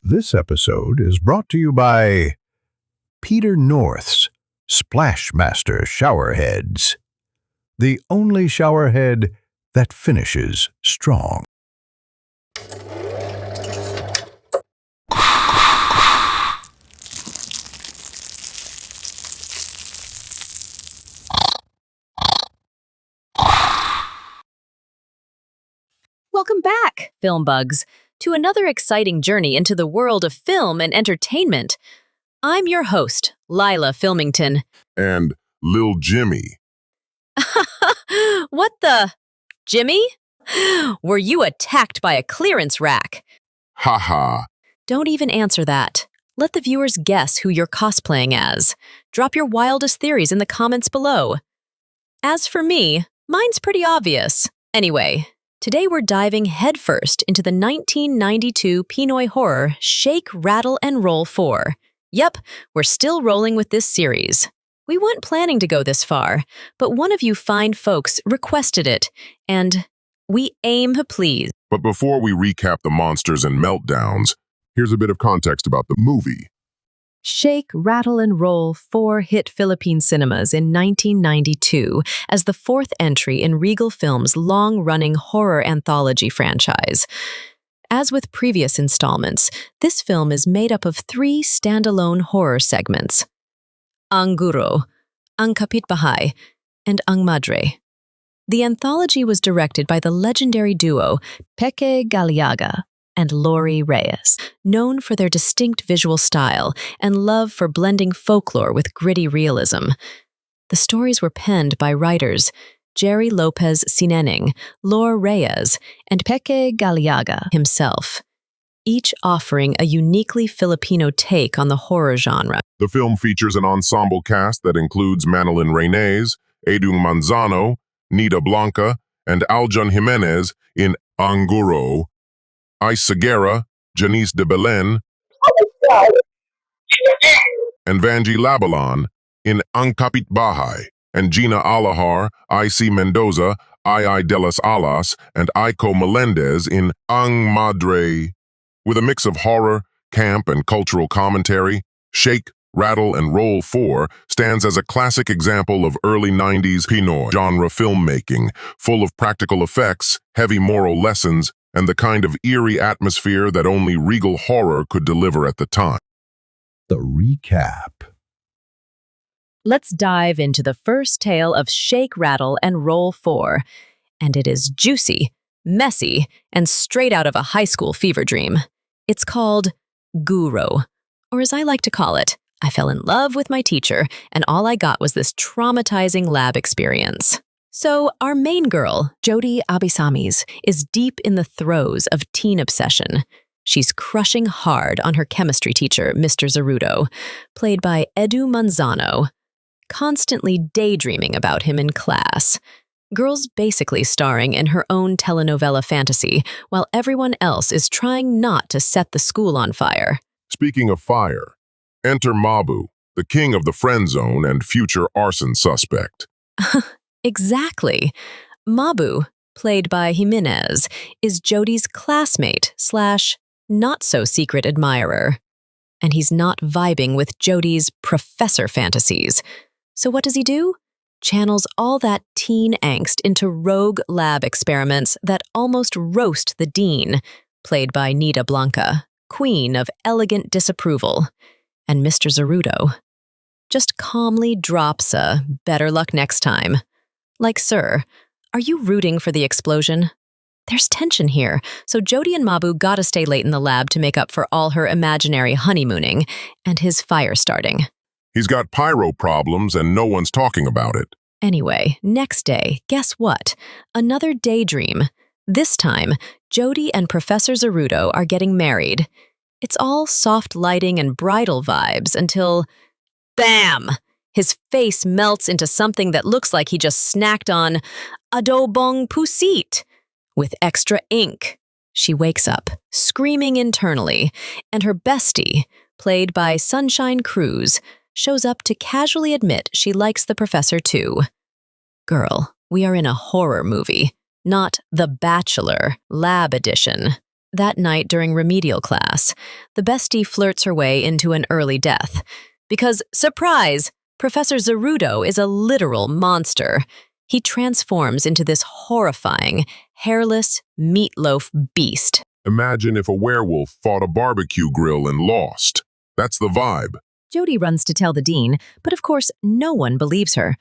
This episode is brought to you by Peter North's Splashmaster Showerheads, the only showerhead that finishes strong. Welcome back, film bugs, to another exciting journey into the world of film and entertainment. I'm your host, Lila Filmington. And Lil Jimmy. What the? Jimmy? Were you attacked by a clearance rack? Ha. Don't even answer that. Let the viewers guess who you're cosplaying as. Drop your wildest theories in the comments below. As for me, mine's pretty obvious. Anyway, today we're diving headfirst into the 1992 Pinoy horror Shake, Rattle, and Roll IV. Yep, we're still rolling with this series. We weren't planning to go this far, but one of you fine folks requested it, and we aim to please. But before we recap the monsters and meltdowns, here's a bit of context about the movie. Shake, Rattle, and Roll IV hit Philippine cinemas in 1992 as the fourth entry in Regal Films' long-running horror anthology franchise. As with previous installments, this film is made up of three standalone horror segments: Ang Guro, Ang Kapitbahay, and Ang Madre. The anthology was directed by the legendary duo Peque Gallaga and Reyes, known for their distinct visual style and love for blending folklore with gritty realism. The stories were penned by writers Jerry Lopez Sineneng, Reyes, and Peque Gallaga himself, each offering a uniquely Filipino take on the horror genre. The film features an ensemble cast that includes Manilyn Reynes, Manzano, Nida Blanca, and Aljon Jimenez in Ang Guro, Seguerra, Janice de Belen, and Vangie Labalan in Ang Kapitbahay, and Gina Alajar, Mendoza, delas, and Melendez in Ang Madre. With a mix of horror, camp, and cultural commentary, Shake, Rattle, and Roll IV stands as a classic example of early 90s Pinoy genre filmmaking, full of practical effects, heavy moral lessons, and the kind of eerie atmosphere that only Regal horror could deliver at the time. The recap. Let's dive into the first tale of Shake, Rattle, and Roll IV, and it is juicy, messy, and straight out of a high school fever dream. It's called Guro, or as I like to call it, I fell in love with my teacher, and all I got was this traumatizing lab experience. So our main girl, Jody Abisamis, is deep in the throes of teen obsession. She's crushing hard on her chemistry teacher, Mr. Zerudo, played by Manzano, constantly daydreaming about him in class. Girl's basically starring in her own telenovela fantasy, while everyone else is trying not to set the school on fire. Speaking of fire, enter Mabu, the king of the friend zone and future arson suspect. Exactly. Mabu, played by Jimenez, is Jody's classmate / not-so-secret admirer. And he's not vibing with Jody's professor fantasies. So what does he do? Channels all that teen angst into rogue lab experiments that almost roast the dean, played by Nida Blanca, queen of elegant disapproval. And Mr. Zerudo just calmly drops a better luck next time. Like, sir, are you rooting for the explosion? There's tension here, so Jody and Mabu gotta stay late in the lab to make up for all her imaginary honeymooning and his fire starting. He's got pyro problems and no one's talking about it. Anyway, next day, guess what? Another daydream. This time, Jody and Professor Zerudo are getting married. It's all soft lighting and bridal vibes until, bam! His face melts into something that looks like he just snacked on adobong pusit with extra ink. She wakes up, screaming internally, and her bestie, played by Sunshine Cruz, shows up to casually admit she likes the professor too. Girl, we are in a horror movie, not The Bachelor, Lab Edition. That night during remedial class, the bestie flirts her way into an early death. Because, surprise, Professor Zerudo is a literal monster. He transforms into this horrifying, hairless meatloaf beast. Imagine if a werewolf fought a barbecue grill and lost. That's the vibe. Jody runs to tell the dean, but of course no one believes her.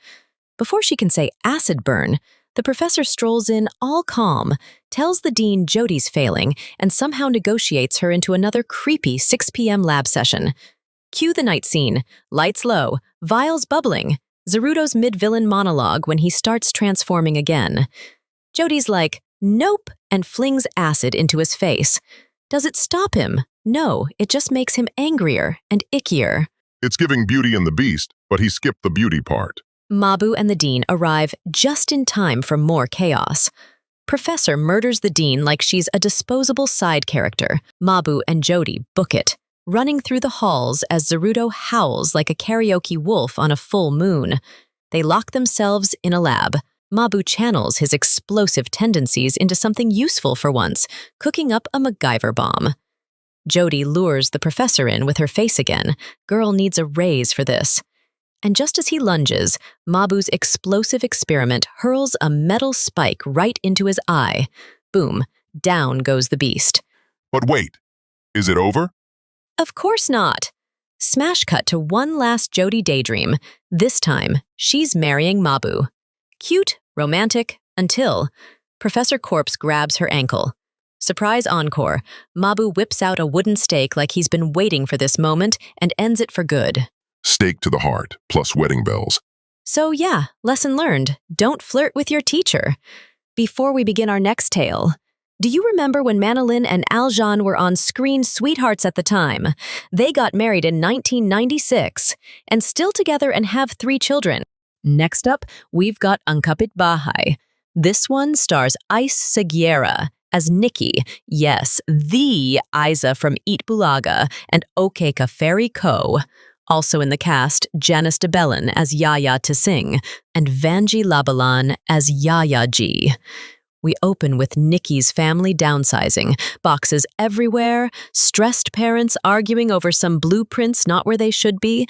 Before she can say acid burn, the professor strolls in all calm, tells the dean Jody's failing, and somehow negotiates her into another creepy 6 p.m. lab session. Cue the night scene, lights low, vials bubbling, Zerudo's mid-villain monologue when he starts transforming again. Jody's like, nope, and flings acid into his face. Does it stop him? No, it just makes him angrier and ickier. It's giving Beauty and the Beast, but he skipped the beauty part. Mabu and the dean arrive just in time for more chaos. Professor murders the dean like she's a disposable side character. Mabu and Jody book it, running through the halls as Zerudo howls like a karaoke wolf on a full moon. They lock themselves in a lab. Mabu channels his explosive tendencies into something useful for once, cooking up a MacGyver bomb. Jody lures the professor in with her face again. Girl needs a raise for this. And just as he lunges, Mabu's explosive experiment hurls a metal spike right into his eye. Boom, down goes the beast. But wait, is it over? Of course not. Smash cut to one last Jody daydream. This time, she's marrying Mabu. Cute, romantic, until Professor Corpse grabs her ankle. Surprise encore, Mabu whips out a wooden stake like he's been waiting for this moment and ends it for good. Stake to the heart, plus wedding bells. So yeah, lesson learned. Don't flirt with your teacher. Before we begin our next tale, do you remember when Manilyn and Aljon were on-screen sweethearts at the time? They got married in 1996 and still together and have 3 children. Next up, we've got Kapitbahay. This one stars Seguerra as Nikki, yes, the Aiza from Eat Bulaga, and Okeka Ferry Co. Also in the cast, Janice de Belen as Yaya to Sing, and Vangie Labalan as Yaya G. We open with Nikki's family downsizing, boxes everywhere, stressed parents arguing over some blueprints not where they should be.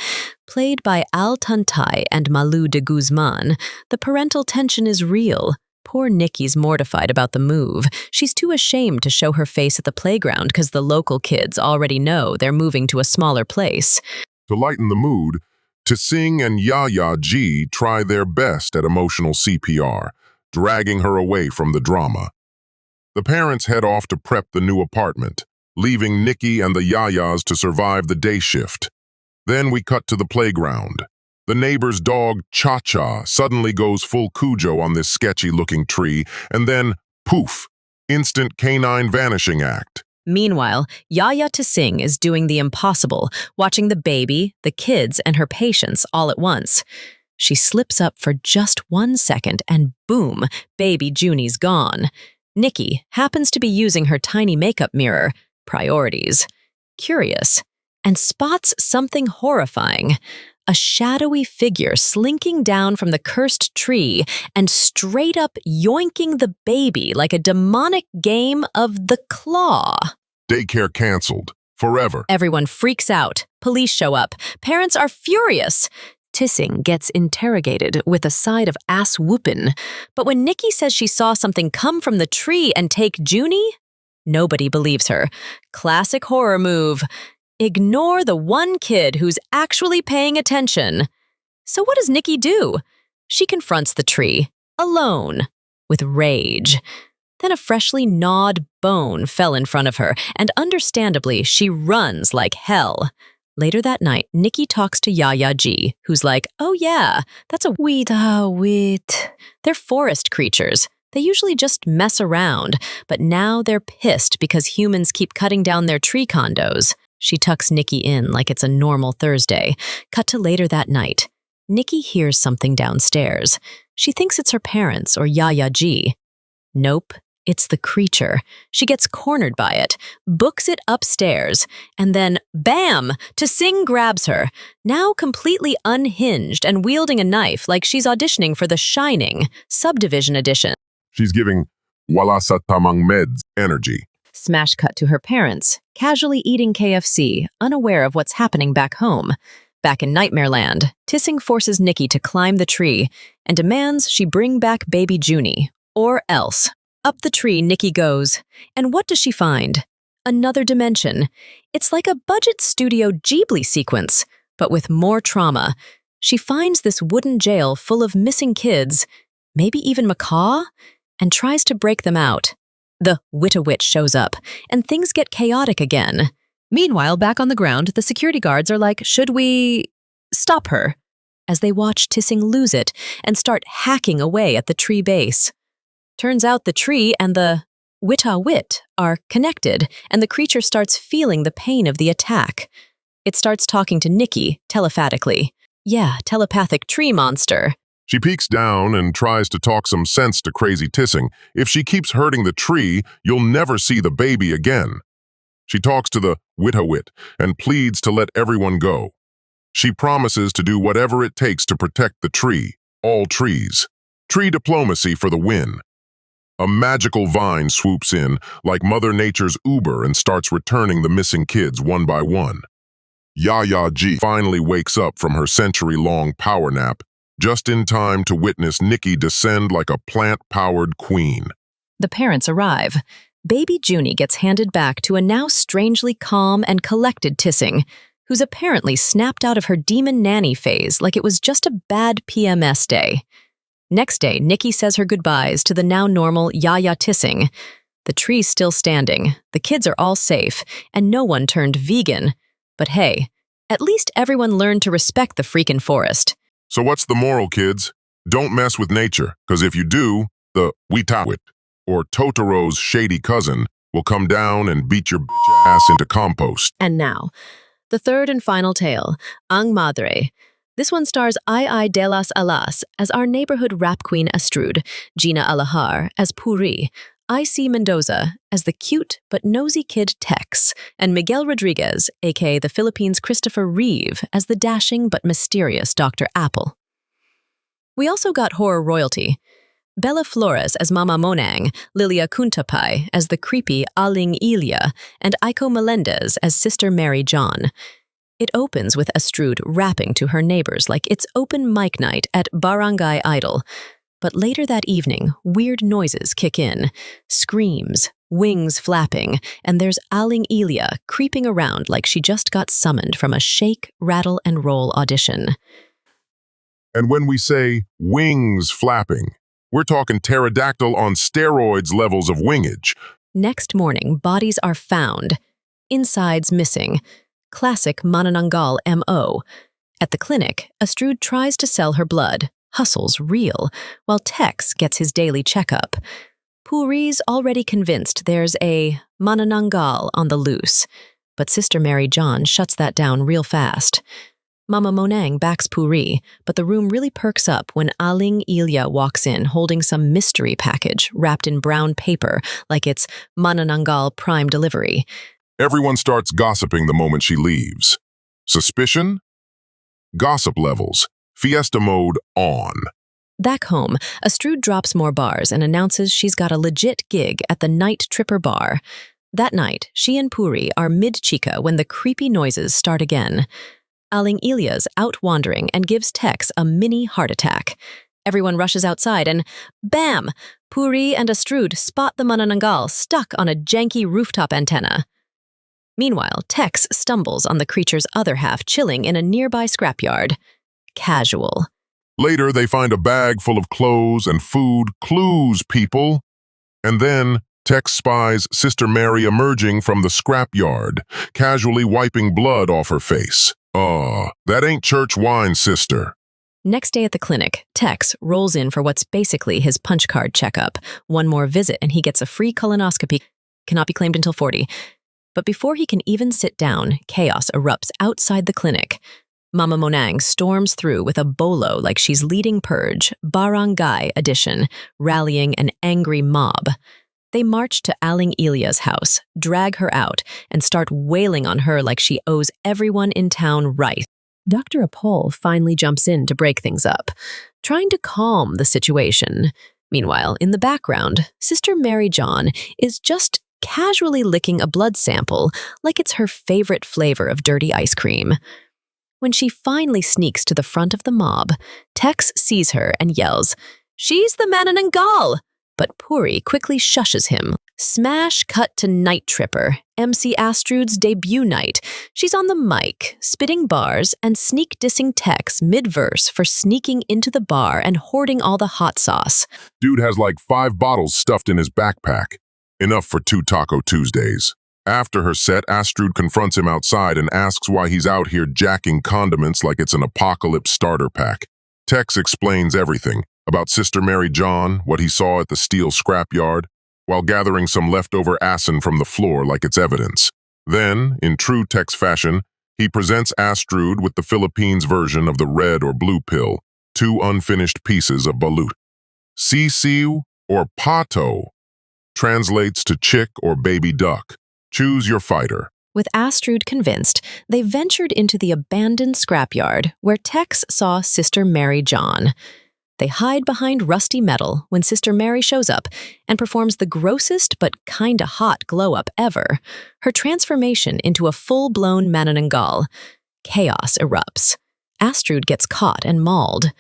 Played by Al Tantai and Malu de Guzman, the parental tension is real. Poor Nikki's mortified about the move. She's too ashamed to show her face at the playground because the local kids already know they're moving to a smaller place. To lighten the mood, Sing and Yaya G try their best at emotional CPR, dragging her away from the drama. The parents head off to prep the new apartment, leaving Nikki and the Yayas to survive the day shift. Then we cut to the playground. The neighbor's dog, Cha-Cha, suddenly goes full Cujo on this sketchy-looking tree, and then, poof, instant canine vanishing act. Meanwhile, Yaya to Sing is doing the impossible, watching the baby, the kids, and her patients all at once. She slips up for just 1 second, and boom, baby Junie's gone. Nikki happens to be using her tiny makeup mirror, priorities, curious, and spots something horrifying. A shadowy figure slinking down from the cursed tree and straight up yoinking the baby like a demonic game of the claw. Daycare canceled. Forever. Everyone freaks out. Police show up. Parents are furious. Tissing gets interrogated with a side of ass whoopin'. But when Nikki says she saw something come from the tree and take Junie, nobody believes her. Classic horror move. Ignore the one kid who's actually paying attention. So what does Nikki do? She confronts the tree, alone, with rage. Then a freshly gnawed bone fell in front of her, and understandably, she runs like hell. Later that night, Nikki talks to Yaya G, who's like, oh yeah, that's a wheat. They're forest creatures. They usually just mess around, but now they're pissed because humans keep cutting down their tree condos. She tucks Nikki in like it's a normal Thursday. Cut to later that night. Nikki hears something downstairs. She thinks it's her parents or Yaya G. Nope, it's the creature. She gets cornered by it, books it upstairs, and then, bam! Sing grabs her, now completely unhinged and wielding a knife like she's auditioning for The Shining, Subdivision Edition. She's giving wala sa tamang meds energy. Smash cut to her parents, casually eating KFC, unaware of what's happening back home. Back in Nightmare Land, Tissing forces Nikki to climb the tree and demands she bring back baby Junie, or else. Up the tree Nikki goes, and what does she find? Another dimension. It's like a budget studio Ghibli sequence, but with more trauma. She finds this wooden jail full of missing kids, maybe even macaw, and tries to break them out. The Wit-a-Wit shows up, and things get chaotic again. Meanwhile, back on the ground, the security guards are like, should we stop her? As they watch Tissing lose it and start hacking away at the tree base. Turns out the tree and the Wit-a-Wit are connected, and the creature starts feeling the pain of the attack. It starts talking to Nikki telepathically. Yeah, telepathic tree monster. She peeks down and tries to talk some sense to crazy Tissing. If she keeps hurting the tree, you'll never see the baby again. She talks to the Wit-a-Wit and pleads to let everyone go. She promises to do whatever it takes to protect the tree, all trees. Tree diplomacy for the win. A magical vine swoops in, like Mother Nature's Uber, and starts returning the missing kids one by one. Yaya G finally wakes up from her century-long power nap, just in time to witness Nikki descend like a plant-powered queen. The parents arrive. Baby Junie gets handed back to a now strangely calm and collected Tissing, who's apparently snapped out of her demon nanny phase like it was just a bad PMS day. Next day, Nikki says her goodbyes to the now normal Yaya Tissing. The tree's still standing, the kids are all safe, and no one turned vegan. But hey, at least everyone learned to respect the freaking forest. So what's the moral, kids? Don't mess with nature, because if you do, the Wit-a-Wit, or Totoro's shady cousin, will come down and beat your bitch ass into compost. And now, the third and final tale, Ang Madre. This one stars delas as our neighborhood rap queen Astrud, Gina Alajar as Puri, Mendoza as the cute but nosy kid Tex, and Miguel Rodriguez, aka the Philippines' Christopher Reeve, as the dashing but mysterious Dr. Apple. We also got horror royalty. Bella Flores as Mama Monang, Lilia Kuntapai as the creepy Aling Ilia, and Aiko Melendez as Sister Mary John. It opens with Astrud rapping to her neighbors like it's open mic night at Barangay Idol. But later that evening, weird noises kick in. Screams, wings flapping, and there's Aling Ilia creeping around like she just got summoned from a shake, rattle, and roll audition. And when we say wings flapping, we're talking pterodactyl on steroids levels of wingage. Next morning, bodies are found. Insides missing. Classic Manananggal M.O. At the clinic, Astrud tries to sell her blood, hustles real, while Tex gets his daily checkup. Puri's already convinced there's a Manananggal on the loose, but Sister Mary John shuts that down real fast. Mama Monang backs Puri, but the room really perks up when Aling Ilia walks in holding some mystery package wrapped in brown paper like it's Manananggal Prime Delivery. Everyone starts gossiping the moment she leaves. Suspicion? Gossip levels. Fiesta mode on. Back home, Astrud drops more bars and announces she's got a legit gig at the Night Tripper Bar. That night, she and Puri are mid-chica when the creepy noises start again. Aling Ilia's out wandering and gives Tex a mini heart attack. Everyone rushes outside and, bam! Puri and Astrud spot the Manananggal stuck on a janky rooftop antenna. Meanwhile, Tex stumbles on the creature's other half chilling in a nearby scrapyard. Casual. Later, they find a bag full of clothes and food. Clues, people! And then, Tex spies Sister Mary emerging from the scrapyard, casually wiping blood off her face. That ain't church wine, sister. Next day at the clinic, Tex rolls in for what's basically his punch card checkup. One more visit and he gets a free colonoscopy. Cannot be claimed until 40. But before he can even sit down, chaos erupts outside the clinic. Mama Monang storms through with a bolo like she's leading Purge, Barangay edition, rallying an angry mob. They march to Aling Ilia's house, drag her out, and start wailing on her like she owes everyone in town right. Dr. Apol finally jumps in to break things up, trying to calm the situation. Meanwhile, in the background, Sister Mary John is just casually licking a blood sample like it's her favorite flavor of dirty ice cream. When she finally sneaks to the front of the mob, Tex sees her and yells, "She's the Manananggal!" But Puri quickly shushes him. Smash cut to Night Tripper, MC Astrude's debut night. She's on the mic, spitting bars and sneak-dissing Tex mid-verse for sneaking into the bar and hoarding all the hot sauce. Dude has like 5 bottles stuffed in his backpack. Enough for 2 Taco Tuesdays. After her set, Astrude confronts him outside and asks why he's out here jacking condiments like it's an apocalypse starter pack. Tex explains everything about Sister Mary John, what he saw at the steel scrapyard, while gathering some leftover acid from the floor like it's evidence. Then, in true Tex fashion, he presents Astrude with the Philippines version of the red or blue pill, 2 unfinished pieces of balut. Sisiu or pato translates to chick or baby duck. Choose your fighter. With Astrude convinced, they ventured into the abandoned scrapyard where Tex saw Sister Mary John. They hide behind rusty metal when Sister Mary shows up and performs the grossest but kinda hot glow-up ever, her transformation into a full-blown Manananggal. Chaos erupts. Astrude gets caught and mauled.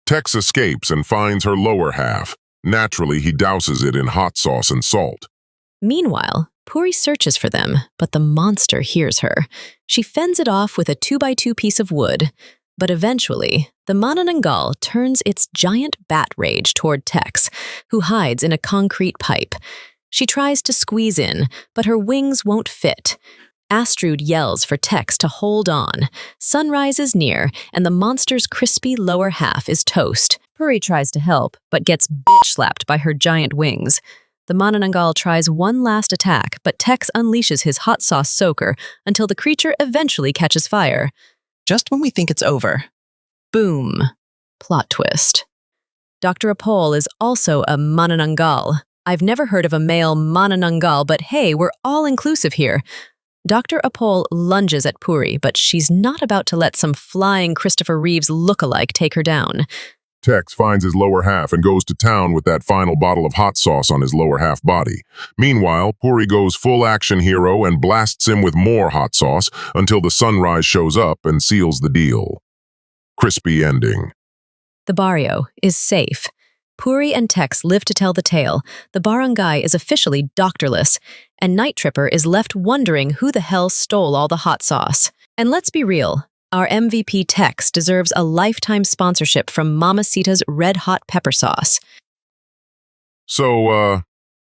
Tex escapes and finds her lower half. Naturally, he douses it in hot sauce and salt. Meanwhile, Puri searches for them, but the monster hears her. She fends it off with a 2x2 piece of wood. But eventually, the Manananggal turns its giant bat rage toward Tex, who hides in a concrete pipe. She tries to squeeze in, but her wings won't fit. Astrude yells for Tex to hold on. Sunrise is near, and the monster's crispy lower half is toast. Puri tries to help, but gets bitch-slapped by her giant wings. The Manananggal tries one last attack, but Tex unleashes his hot sauce soaker until the creature eventually catches fire. Just when we think it's over. Boom. Plot twist. Dr. Apol is also a Manananggal. I've never heard of a male Manananggal, but hey, we're all inclusive here. Dr. Apol lunges at Puri, but she's not about to let some flying Christopher Reeves look-alike take her down. Tex finds his lower half and goes to town with that final bottle of hot sauce on his lower half body. Meanwhile, Puri goes full action hero and blasts him with more hot sauce until the sunrise shows up and seals the deal. Crispy ending. The barrio is safe. Puri and Tex live to tell the tale. The barangay is officially doctorless, and Night Tripper is left wondering who the hell stole all the hot sauce. And let's be real. Our MVP Tex deserves a lifetime sponsorship from Mamacita's Red Hot Pepper Sauce. So,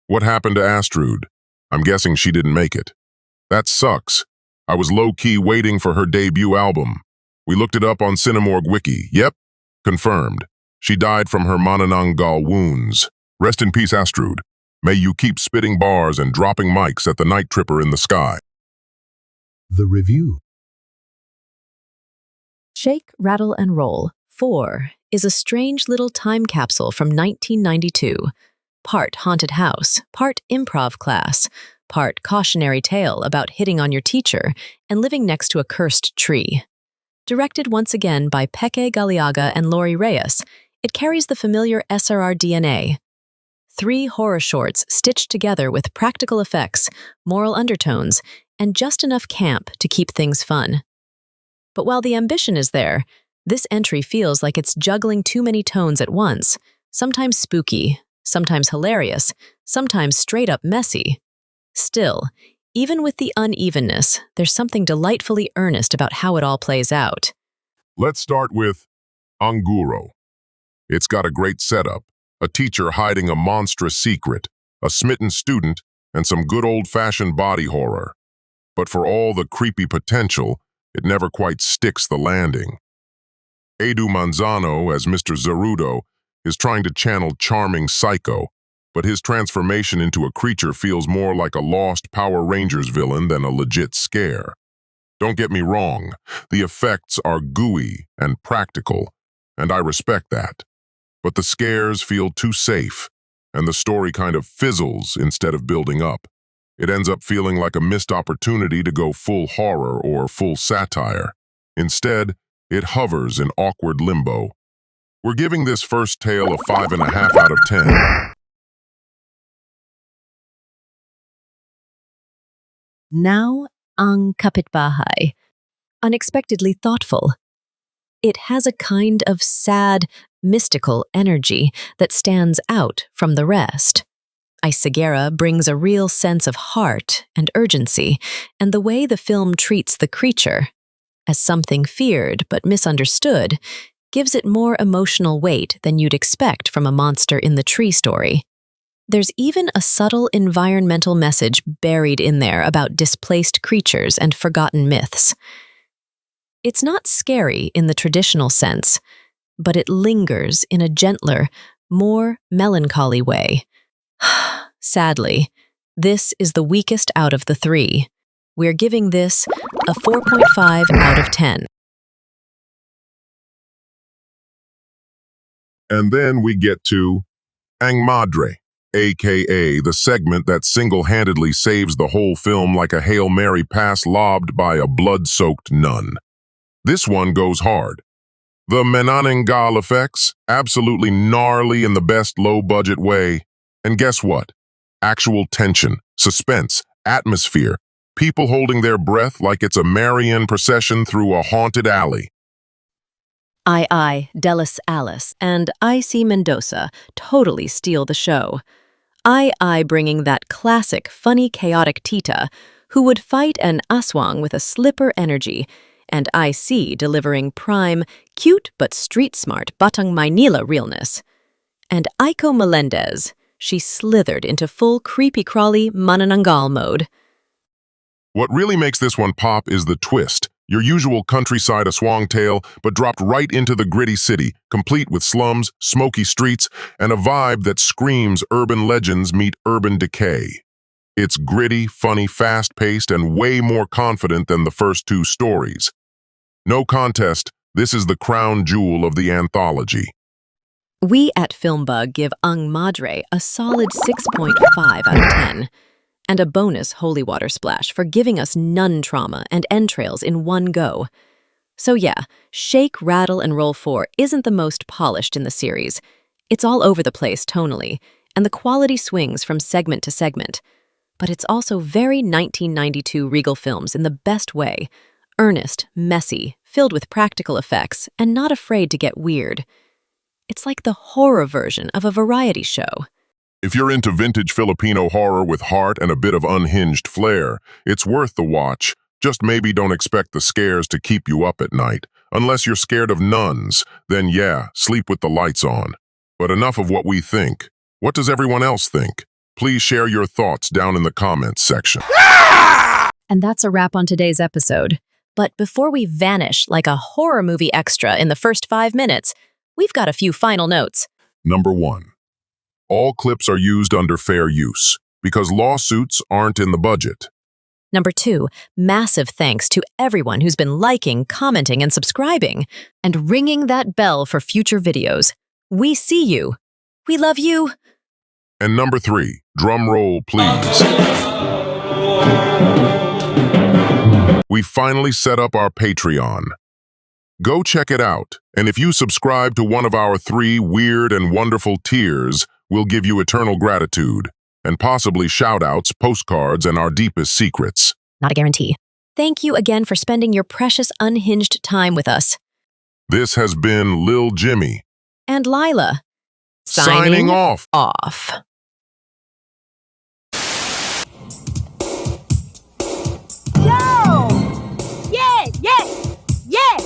what happened to Astrude? I'm guessing she didn't make it. That sucks. I was low-key waiting for her debut album. We looked it up on Cinemorgue Wiki. Yep, confirmed. She died from her Manananggal wounds. Rest in peace, Astrude. May you keep spitting bars and dropping mics at the Night Tripper in the sky. The review. Shake, Rattle, and Roll IV is a strange little time capsule from 1992. Part haunted house, part improv class, part cautionary tale about hitting on your teacher and living next to a cursed tree. Directed once again by Peque, Gallaga, and Reyes, it carries the familiar SRR DNA. 3 horror shorts stitched together with practical effects, moral undertones, and just enough camp to keep things fun. But while the ambition is there, this entry feels like it's juggling too many tones at once, sometimes spooky, sometimes hilarious, sometimes straight-up messy. Still, even with the unevenness, there's something delightfully earnest about how it all plays out. Let's start with Guro. It's got a great setup, a teacher hiding a monstrous secret, a smitten student, and some good old-fashioned body horror. But for all the creepy potential, it never quite sticks the landing. Edu Manzano, as Mr. Zerudo, is trying to channel charming psycho, but his transformation into a creature feels more like a lost Power Rangers villain than a legit scare. Don't get me wrong, the effects are gooey and practical, and I respect that. But the scares feel too safe, and the story kind of fizzles instead of building up. It ends up feeling like a missed opportunity to go full horror or full satire. Instead, it hovers in awkward limbo. We're giving this first tale a 5.5 out of 10. Now, ang Kapitbahay. Unexpectedly thoughtful. It has a kind of sad, mystical energy that stands out from the rest. Seguerra brings a real sense of heart and urgency, and the way the film treats the creature, as something feared but misunderstood, gives it more emotional weight than you'd expect from a monster in the tree story. There's even a subtle environmental message buried in there about displaced creatures and forgotten myths. It's not scary in the traditional sense, but it lingers in a gentler, more melancholy way. Sadly, this is the weakest out of the three. We're giving this a 4.5 out of 10. And then we get to Ang Madre, aka the segment that single-handedly saves the whole film like a Hail Mary pass lobbed by a blood-soaked nun. This one goes hard. The Menananggal effects, absolutely gnarly in the best low-budget way. And guess what? Actual tension, suspense, atmosphere, people holding their breath like it's a Marian procession through a haunted alley. Delas Alice and Mendoza totally steal the show. Bringing that classic, funny, chaotic Tita who would fight an aswang with a slipper energy, and delivering prime, cute but street-smart Batang Maynila realness. And Aiko Melendez, she slithered into full creepy-crawly Manananggal mode. What really makes this one pop is the twist. Your usual countryside aswang tale, but dropped right into the gritty city, complete with slums, smoky streets, and a vibe that screams urban legends meet urban decay. It's gritty, funny, fast-paced, and way more confident than the first two stories. No contest, this is the crown jewel of the anthology. We at FilmBug give Ang Madre a solid 6.5 out of 10. And a bonus holy water splash for giving us nun trauma and entrails in one go. So yeah, Shake, Rattle, and Roll 4 isn't the most polished in the series. It's all over the place tonally, and the quality swings from segment to segment. But it's also very 1992 Regal Films in the best way. Earnest, messy, filled with practical effects, and not afraid to get weird. It's like the horror version of a variety show. If you're into vintage Filipino horror with heart and a bit of unhinged flair, it's worth the watch. Just maybe don't expect the scares to keep you up at night. Unless you're scared of nuns, then yeah, sleep with the lights on. But enough of what we think. What does everyone else think? Please share your thoughts down in the comments section. And that's a wrap on today's episode. But before we vanish like a horror movie extra in the first 5 minutes, we've got a few final notes. Number 1. All clips are used under fair use, because lawsuits aren't in the budget. Number 2, massive thanks to everyone who's been liking, commenting, and subscribing, and ringing that bell for future videos. We see you. We love you. And number 3, drum roll, please. We finally set up our Patreon. Go check it out, and if you subscribe to one of our 3 weird and wonderful tiers, we'll give you eternal gratitude, and possibly shout-outs, postcards, and our deepest secrets. Not a guarantee. Thank you again for spending your precious unhinged time with us. This has been Lil Jimmy. And Lila. Signing off. Yo! Yeah!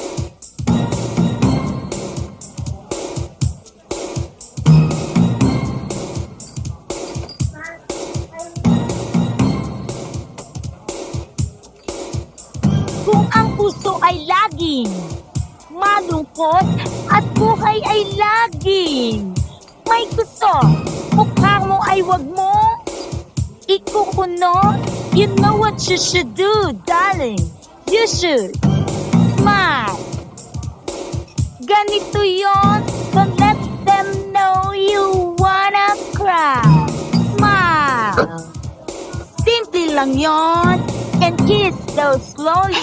Kung ang puso ay laging malungkot at buhay ay laging may gusto, mukha mo ay wag mo ikukuno. You know what you should do, darling. You should smile. Ganito yon, don't let them know you wanna cry. Smile. Simple lang yon, and kiss those slowly.